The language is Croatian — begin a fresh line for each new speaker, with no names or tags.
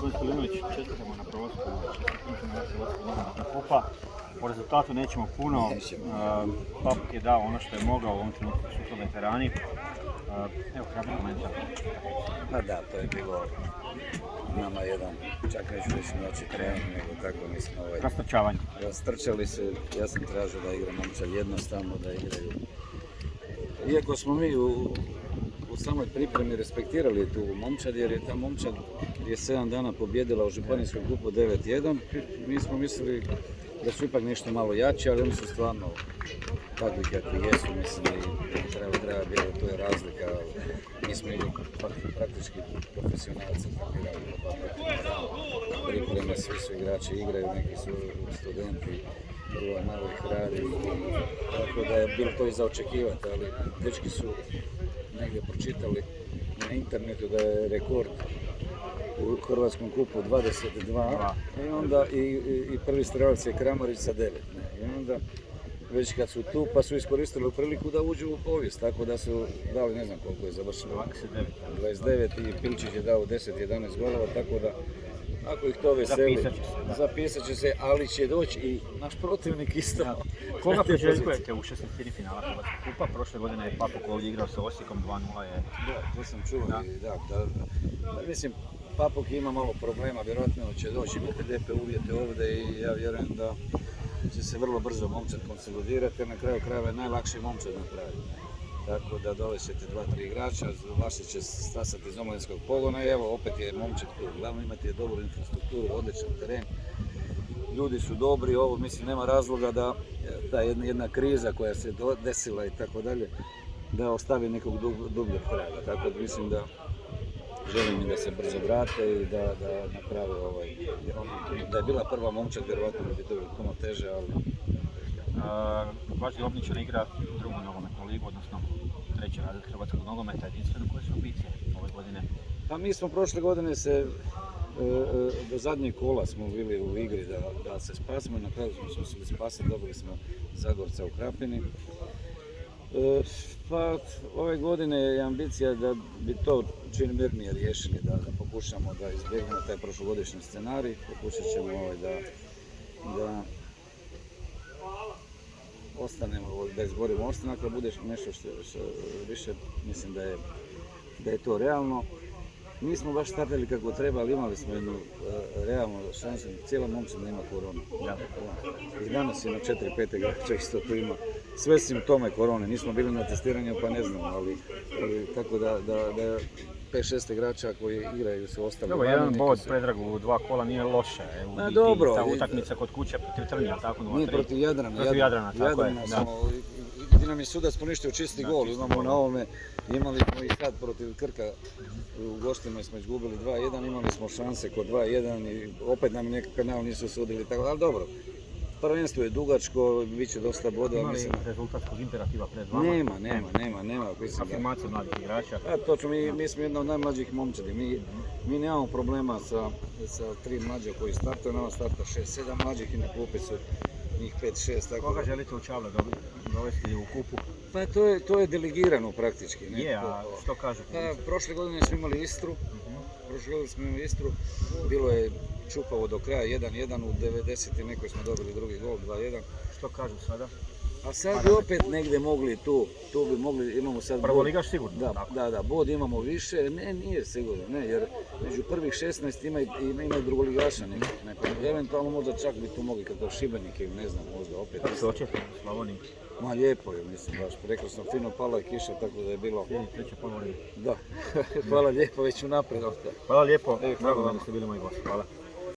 Gospodin Stilinović, čestitamo na prolasku Hrvatska nogometna kupa. Po rezultatu nećemo puno. Papuk je dao ono što je mogao, u ovom trenutku su to veterani. Evo, kratki komentar.
Pa da, to je bilo nama jedan, čak neću reći noći trening, nego kako mi smo
Rastrčavanje.
rastrčali se. Ja sam tražio da igra momčad jednostavno, da igraju. Iako smo mi u samoj pripremi respektirali tu momčad, jer je ta momčad prije 7 dana pobjedila u županijskom kupu 9-1. Mi smo mislili da su ipak nešto malo jači, ali oni su stvarno takvi kakvi jesu, mislim da treba biti, to je razlika. Mi smo praktički profesionalci, pripreme, svi su igrači igraju, neki su studenti, druga malo ih radi, tako da je bilo to i za očekivati, ali dečki su negdje pročitali na internetu da je rekord u Hrvatskom kupu 22 i onda i prvi strelac je Kramarić sa 9. I onda već kad su tu pa su iskoristili priliku da uđu u povijest, tako da su dali, ne znam koliko je završilo, 29 i Pilčić je dao 10-11 golova, tako da ako ih to veseli, zapisat će se, ali će doći i naš protivnik isto.
Koga priželjkujete u 16. finala Hrvatska kupa? Prošle godine je Papuk ovdje igrao sa Osijekom, 2-0 je...
Da, to sam čuo da, mislim, Papuk ima malo problema, vjerojatno će doći, imate lijepe uvjete ovdje i ja vjerujem da će se vrlo brzo momčad konsolidirati, jer na kraju krajeva je najlakše momčad napraviti. Tako da dovećete 2-3 igrača, vaši će stasati iz omladinskog pogona i evo opet je momčad tu. Glavno imate dobru infrastrukturu, odličan teren, ljudi su dobri, ovo mislim nema razloga da ta jedna kriza koja se desila i tako dalje, da ostavi nekog dubljeg traga. Tako da mislim da želim im da se brzo vrate i da naprave da je bila prva momčad, vjerovatno bi to bilo puno teže, ali...
Vaš Grobničar igra drugu nogometnu ligu, odnosno treći razred hrvatskog nogometa, jedinstveno. Koje su ambicije ove godine?
Pa mi smo prošle godine se do zadnjeg kola smo bili u igri da se spasimo i na kraju smo se spasili, dobili smo Zagorca u Krapini. Pa ove godine je ambicija da bi to čim mirnije riješili, da pokušamo da izbjegnemo taj prošlogodišnji scenarij, pokušat ćemo da ostanemo, da izborimo ostanak, da bude nešto što više, mislim da je to realno. Nismo baš startali kako treba, ali imali smo jednu realnu šansu, cijela momčad ima koronu. I danas je na 4-5 igrača isto tu ima sve simptome korone, nismo bili na testiranju pa ne znamo, ali tako da 5-6 igrača koji igraju su ostali.
Dobro, jedan bod Predragu u 2 kola nije loše.
Dobro.
Ta utakmica kod kuće protiv Trnja, tako 0-3.
Nije protiv Jadrana.
Protiv Jadrana, tako je.
Gdje nam je sudac poništio čisti gol, imamo na ovome, imali smo i sad protiv Krka, u gostima smo izgubili 2-1, imali smo šanse kod 2-1 i opet nam neki kanal nisu sudili, tako, ali dobro. Prvenstvo je dugačko, bit će dosta bodova.
Ima li rezultatskog imperativa pred vama?
Nema.
Afirmacija mladih igrača?
Točno, mi smo jedna od najmlađih momčadi. Mi nemamo problema sa 3 mlađe koji startuju, nama starta 6-7 mlađih i na klupi su njih 5-6.
Koga želite u Čavle dovesti u kupu?
Pa to je delegirano praktički.
Je, a što kažu?
Prošle godine smo imali Istru. Bilo je čupavo do kraja, 1-1, u 90. nekoj smo dobili drugi gol, 2-1.
Što kažu sada?
A sad bi opet negdje mogli tu bi mogli, imamo sad...
Prvoligaš sigurno?
Da, bod imamo više, nije sigurno, jer među prvih 16 ima i drugoligaša neko. Eventualno možda čak bi tu mogli kako Šibenik ili ne znam, možda opet.
Kako se očekuje u Slavoniji?
Ma lijepo je, mislim, baš rekao sam, fino pala je kiša, tako da je bilo...
Treća polovina.
Da, hvala lijepo, već unaprijed.
Hvala lijepo, drago vam da ste bili moji gosti, hvala.